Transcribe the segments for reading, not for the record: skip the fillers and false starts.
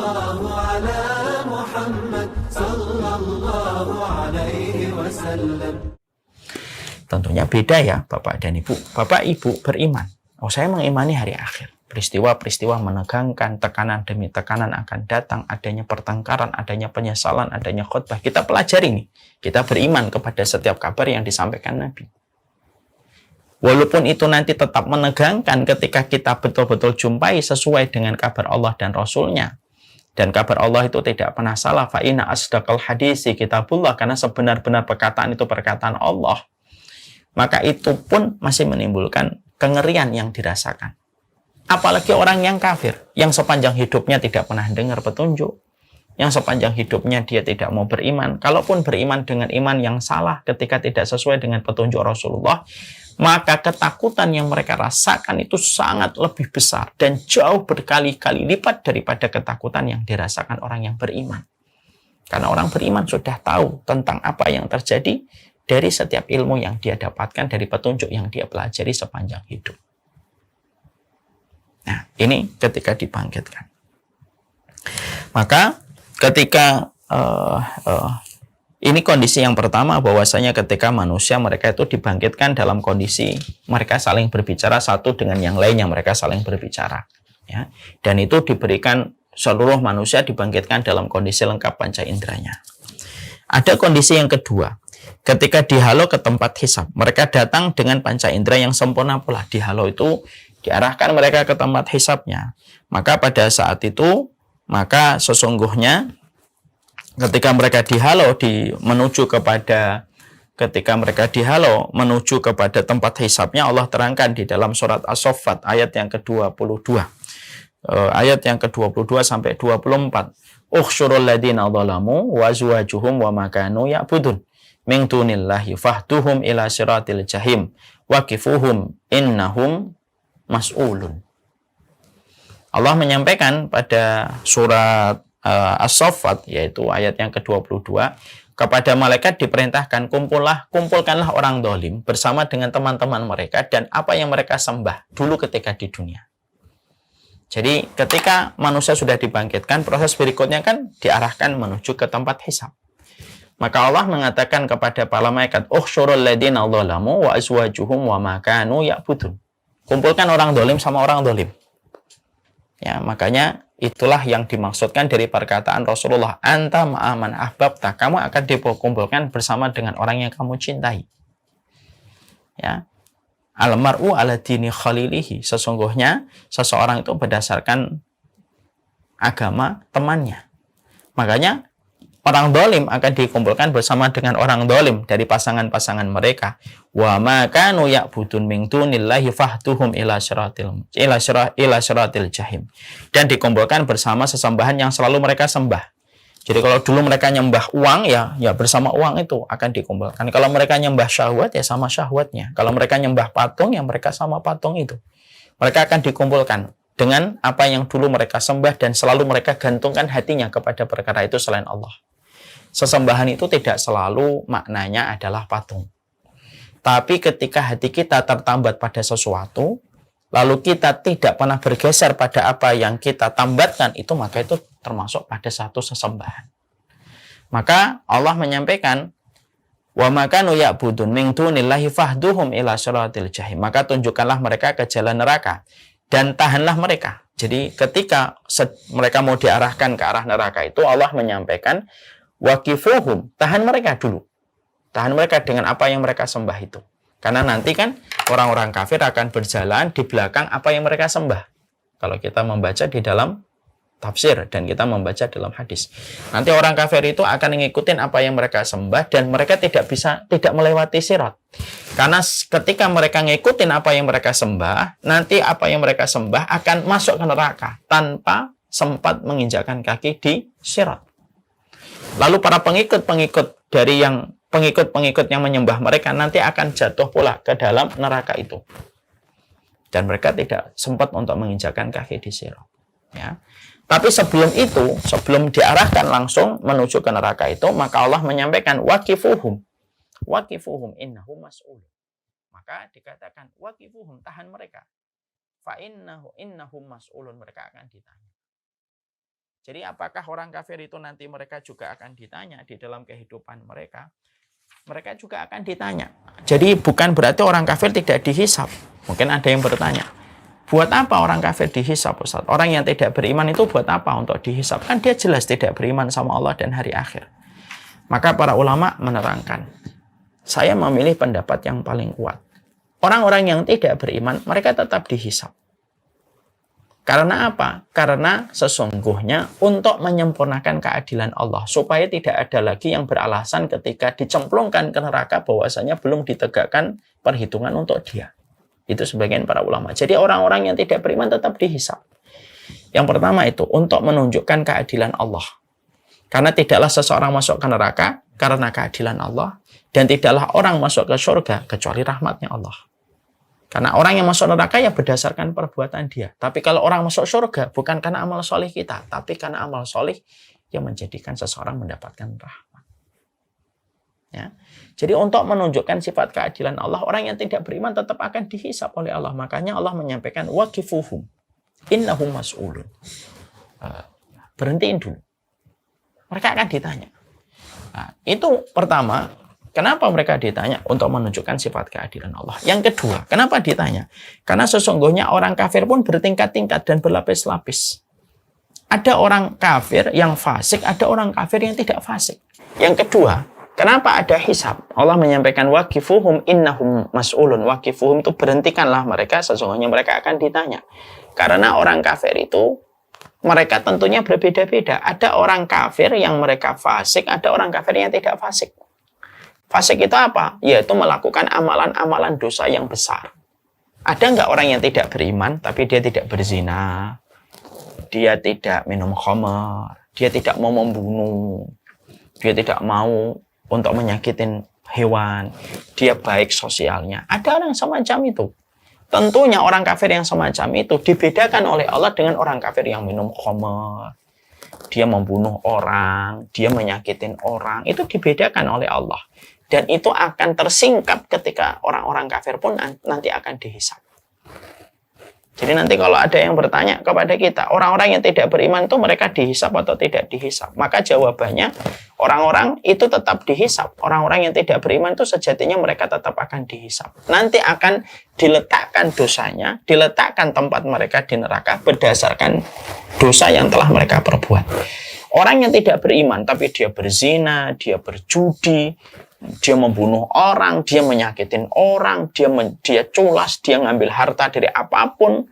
Sallallahu ala Muhammad sallallahu alaihi wasallam. Tentunya beda ya Bapak dan Ibu. Bapak Ibu beriman. Oh, saya mengimani hari akhir. Peristiwa-peristiwa menegangkan, tekanan demi tekanan akan datang, adanya pertengkaran, adanya penyesalan, adanya khutbah. Kita pelajari nih. Kita beriman kepada setiap kabar yang disampaikan Nabi. Walaupun itu nanti tetap menegangkan ketika kita betul-betul jumpai sesuai dengan kabar Allah dan Rasul-Nya. Dan kabar Allah itu tidak pernah salah. Fa inna asdaqal hadisi kitabullah. Karena sebenar-benar perkataan itu perkataan Allah. Maka itu pun masih menimbulkan kengerian yang dirasakan. Apalagi orang yang kafir, yang sepanjang hidupnya tidak pernah dengar petunjuk, yang sepanjang hidupnya dia tidak mau beriman. Kalaupun beriman dengan iman yang salah ketika tidak sesuai dengan petunjuk Rasulullah, maka ketakutan yang mereka rasakan itu sangat lebih besar dan jauh berkali-kali lipat daripada ketakutan yang dirasakan orang yang beriman. Karena orang beriman sudah tahu tentang apa yang terjadi dari setiap ilmu yang dia dapatkan, dari petunjuk yang dia pelajari sepanjang hidup. Nah, ini ketika dibangkitkan. Maka ketika ini kondisi yang pertama, bahwasanya ketika manusia mereka itu dibangkitkan dalam kondisi mereka saling berbicara satu dengan yang lainnya, mereka saling berbicara. Ya. Dan itu diberikan seluruh manusia dibangkitkan dalam kondisi lengkap panca inderanya. Ada kondisi yang kedua. Ketika dihalau ke tempat hisab, mereka datang dengan panca indera yang sempurna pula. Dihalau itu diarahkan mereka ke tempat hisabnya. Maka pada saat itu, maka sesungguhnya ketika mereka dihalau menuju kepada tempat hisabnya, Allah terangkan di dalam surat As-Saffat ayat yang ke-22. Ayat yang ke-22 sampai 24. Ukhsyurul ladina zalamu wa azwajuhum wa makanu ya'budun min dunillahi fahduhum ila siratil jahim waqifuhum innahum mas'ulun. Allah menyampaikan pada surat As-Saffat, yaitu ayat yang ke-22, kepada malaikat diperintahkan, kumpulkanlah orang zalim bersama dengan teman-teman mereka dan apa yang mereka sembah dulu ketika di dunia. Jadi ketika manusia sudah dibangkitkan, proses berikutnya kan diarahkan menuju ke tempat hisab. Maka Allah mengatakan kepada para malaikat, ukhsyurul ladina zalamu wa azwajuhum wa makanu ya'budun. Kumpulkan orang zalim sama orang zalim. Ya, makanya itulah yang dimaksudkan dari perkataan Rasulullah, anta ma'aman ahbabta, kamu akan dikumpulkan bersama dengan orang yang kamu cintai. Ya. Al-mar'u ala dini khalilihi, sesungguhnya seseorang itu berdasarkan agama temannya. Makanya orang zalim akan dikumpulkan bersama dengan orang zalim dari pasangan-pasangan mereka. Wa ma kanu ya'budun min dunillahi fahduhum ila siratil jahim. Dan dikumpulkan bersama sesembahan yang selalu mereka sembah. Jadi kalau dulu mereka nyembah uang, ya bersama uang itu akan dikumpulkan. Kalau mereka nyembah syahwat, ya sama syahwatnya. Kalau mereka nyembah patung, ya mereka sama patung itu. Mereka akan dikumpulkan dengan apa yang dulu mereka sembah dan selalu mereka gantungkan hatinya kepada perkara itu selain Allah. Sesembahan itu tidak selalu maknanya adalah patung. Tapi ketika hati kita tertambat pada sesuatu, lalu kita tidak pernah bergeser pada apa yang kita tambatkan itu, maka itu termasuk pada satu sesembahan. Maka Allah menyampaikan, wa makanu ya'budun min dunillahi fahduhum ila siratil jahim. Maka tunjukkanlah mereka ke jalan neraka dan tahanlah mereka. Jadi ketika mereka mau diarahkan ke arah neraka itu, Allah menyampaikan, waqifuhum, tahan mereka dulu. Tahan mereka dengan apa yang mereka sembah itu. Karena nanti kan orang-orang kafir akan berjalan di belakang apa yang mereka sembah. Kalau kita membaca di dalam tafsir dan kita membaca dalam hadis. Nanti orang kafir itu akan mengikuti apa yang mereka sembah dan mereka tidak melewati sirat. Karena ketika mereka ngikutin apa yang mereka sembah, nanti apa yang mereka sembah akan masuk ke neraka tanpa sempat menginjakkan kaki di sirat. Lalu para pengikut yang menyembah mereka nanti akan jatuh pula ke dalam neraka itu. Dan mereka tidak sempat untuk menginjakkan kaki di sirat. Ya. Tapi sebelum itu, sebelum diarahkan langsung menuju ke neraka itu, maka Allah menyampaikan waqifuhum innahum mas'ulun. Maka dikatakan waqifuhum, tahan mereka. Fa innahum mas'ulun, mereka akan ditanya. Jadi apakah orang kafir itu nanti mereka juga akan ditanya di dalam kehidupan mereka? Mereka juga akan ditanya. Jadi bukan berarti orang kafir tidak dihisab. Mungkin ada yang bertanya, buat apa orang kafir dihisab, Ustaz? Orang yang tidak beriman itu buat apa untuk dihisab? Kan dia jelas tidak beriman sama Allah dan hari akhir. Maka para ulama menerangkan, saya memilih pendapat yang paling kuat. Orang-orang yang tidak beriman, mereka tetap dihisab. Karena apa? Karena sesungguhnya untuk menyempurnakan keadilan Allah, supaya tidak ada lagi yang beralasan ketika dicemplungkan ke neraka bahwasanya belum ditegakkan perhitungan untuk dia. Itu sebagian para ulama. Jadi orang-orang yang tidak beriman tetap dihisab. Yang pertama itu untuk menunjukkan keadilan Allah. Karena tidaklah seseorang masuk ke neraka karena keadilan Allah, dan tidaklah orang masuk ke surga kecuali rahmatnya Allah. Karena orang yang masuk neraka ya berdasarkan perbuatan dia. Tapi kalau orang masuk surga bukan karena amal soleh kita, tapi karena amal soleh yang menjadikan seseorang mendapatkan rahmat. Ya. Jadi untuk menunjukkan sifat keadilan Allah, orang yang tidak beriman tetap akan dihisab oleh Allah. Makanya Allah menyampaikan waqifuhum innahum mas'ulun. Berhentiin dulu. Mereka akan ditanya. Nah, itu pertama. Kenapa mereka ditanya? Untuk menunjukkan sifat keadilan Allah. Yang kedua, kenapa ditanya? Karena sesungguhnya orang kafir pun bertingkat-tingkat dan berlapis-lapis. Ada orang kafir yang fasik, ada orang kafir yang tidak fasik. Yang kedua, kenapa ada hisab? Allah menyampaikan waqifuhum innahum mas'ulun. Waqifuhum itu berhentikanlah mereka, sesungguhnya mereka akan ditanya. Karena orang kafir itu mereka tentunya berbeda-beda. Ada orang kafir yang mereka fasik, ada orang kafir yang tidak fasik. Fasik itu apa? Yaitu melakukan amalan-amalan dosa yang besar. Ada nggak orang yang tidak beriman, tapi dia tidak berzina, dia tidak minum khamar, dia tidak mau membunuh, dia tidak mau untuk menyakitin hewan, dia baik sosialnya. Ada orang semacam itu. Tentunya orang kafir yang semacam itu dibedakan oleh Allah dengan orang kafir yang minum khamar, dia membunuh orang, dia menyakitin orang. Itu dibedakan oleh Allah. Dan itu akan tersingkap ketika orang-orang kafir pun nanti akan dihisab. Jadi nanti kalau ada yang bertanya kepada kita, orang-orang yang tidak beriman itu mereka dihisab atau tidak dihisab? Maka jawabannya, orang-orang itu tetap dihisab. Orang-orang yang tidak beriman itu sejatinya mereka tetap akan dihisab. Nanti akan diletakkan dosanya, diletakkan tempat mereka di neraka berdasarkan dosa yang telah mereka perbuat. Orang yang tidak beriman, tapi dia berzina, dia berjudi, dia membunuh orang, dia menyakitin orang, dia culas, dia ngambil harta dari apapun,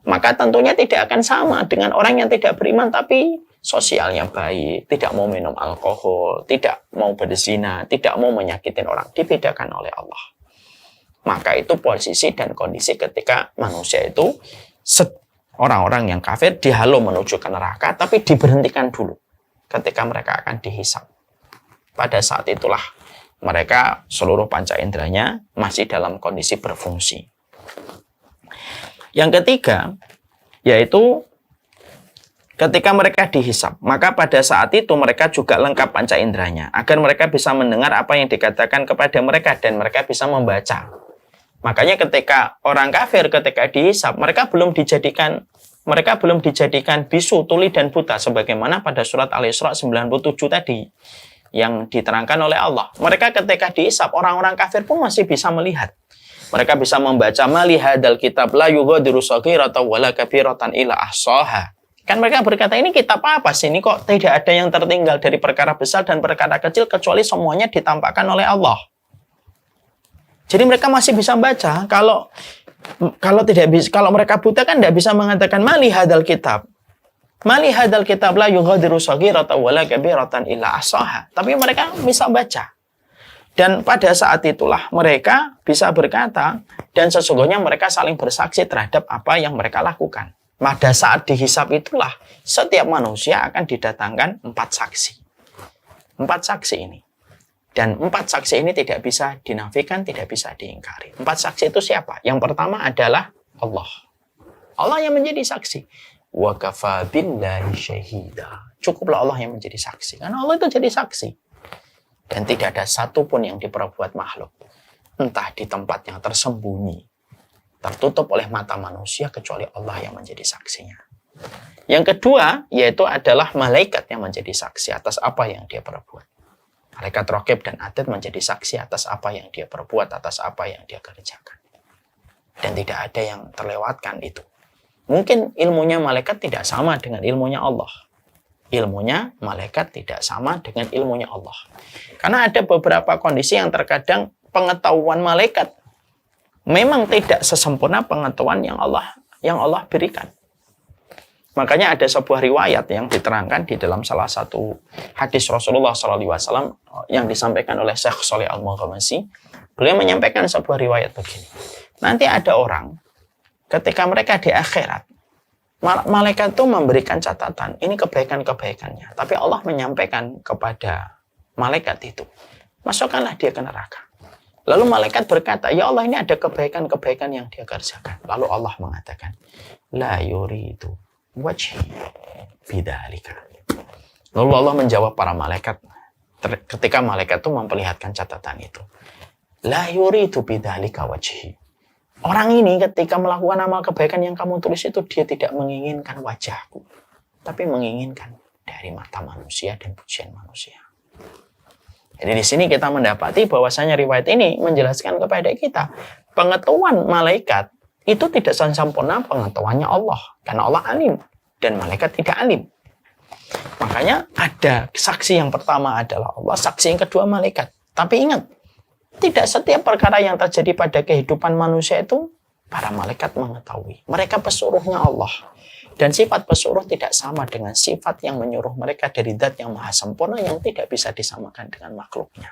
maka tentunya tidak akan sama dengan orang yang tidak beriman tapi sosialnya baik, tidak mau minum alkohol, tidak mau berzina, tidak mau menyakitin orang. Dibedakan oleh Allah. Maka itu posisi dan kondisi ketika manusia itu orang-orang yang kafir dihalau menuju ke neraka, tapi diberhentikan dulu ketika mereka akan dihisab. Pada saat itulah mereka seluruh panca inderanya masih dalam kondisi berfungsi. Yang ketiga, yaitu ketika mereka dihisab, maka pada saat itu mereka juga lengkap panca inderanya, agar mereka bisa mendengar apa yang dikatakan kepada mereka dan mereka bisa membaca. Makanya ketika orang kafir ketika dihisab, mereka belum dijadikan bisu, tuli, dan buta, sebagaimana pada surat Al-Isra 97 tadi yang diterangkan oleh Allah. Mereka ketika dihisab, orang-orang kafir pun masih bisa melihat. Mereka bisa membaca mali hadzal kitab la yughadiru shaghiratan wala kabiratan illa ahsaha. Kan mereka berkata, ini kitab apa sih? Ini kok tidak ada yang tertinggal dari perkara besar dan perkara kecil kecuali semuanya ditampakkan oleh Allah. Jadi mereka masih bisa baca. Kalau mereka buta kan tidak bisa mengatakan mali hadzal kitab. Mali hadzal kitab la yughadiru shaghiratan wala kabiratan illa ahsaha. Tapi mereka bisa baca. Dan pada saat itulah mereka bisa berkata, dan sesungguhnya mereka saling bersaksi terhadap apa yang mereka lakukan. Pada saat dihisab itulah setiap manusia akan didatangkan 4 saksi. 4 saksi ini. Dan 4 saksi ini tidak bisa dinafikan, tidak bisa diingkari. 4 saksi itu siapa? Yang pertama adalah Allah. Allah yang menjadi saksi. Wa kafa billahi syahida. Cukuplah Allah yang menjadi saksi. Karena Allah itu jadi saksi. Dan tidak ada satupun yang diperbuat makhluk. Entah di tempat yang tersembunyi, tertutup oleh mata manusia, kecuali Allah yang menjadi saksinya. Yang kedua, yaitu adalah malaikat yang menjadi saksi atas apa yang dia perbuat. Malaikat Raqib dan Atid menjadi saksi atas apa yang dia perbuat, atas apa yang dia kerjakan. Dan tidak ada yang terlewatkan itu. Mungkin ilmunya malaikat tidak sama dengan ilmunya Allah. Ilmunya malaikat tidak sama dengan ilmunya Allah. Karena ada beberapa kondisi yang terkadang pengetahuan malaikat memang tidak sesempurna pengetahuan yang Allah berikan. Makanya ada sebuah riwayat yang diterangkan di dalam salah satu hadis Rasulullah SAW yang disampaikan oleh Syekh Shalih Al-Maghamasi. Beliau menyampaikan sebuah riwayat begini. Nanti ada orang ketika mereka di akhirat, malaikat itu memberikan catatan, ini kebaikan-kebaikannya. Tapi Allah menyampaikan kepada malaikat itu, masukkanlah dia ke neraka. Lalu malaikat berkata, ya Allah, ini ada kebaikan-kebaikan yang dia kerjakan. Lalu Allah mengatakan, la yuridu wajhi bidzalika. Lalu Allah menjawab para malaikat ketika malaikat itu memperlihatkan catatan itu. La yuridu bidzalika wajhi. Orang ini ketika melakukan amal kebaikan yang kamu tulis itu, dia tidak menginginkan wajahku, tapi menginginkan dari mata manusia dan pujian manusia. Jadi di sini kita mendapati bahwasanya riwayat ini menjelaskan kepada kita pengetahuan malaikat itu tidak sempurna pengetahuannya Allah, karena Allah alim dan malaikat tidak alim. Makanya ada saksi yang pertama adalah Allah, saksi yang kedua malaikat. Tapi ingat, tidak setiap perkara yang terjadi pada kehidupan manusia itu para malaikat mengetahui. Mereka pesuruhnya Allah. Dan sifat pesuruh tidak sama dengan sifat yang menyuruh mereka dari zat yang maha sempurna yang tidak bisa disamakan dengan makhluknya.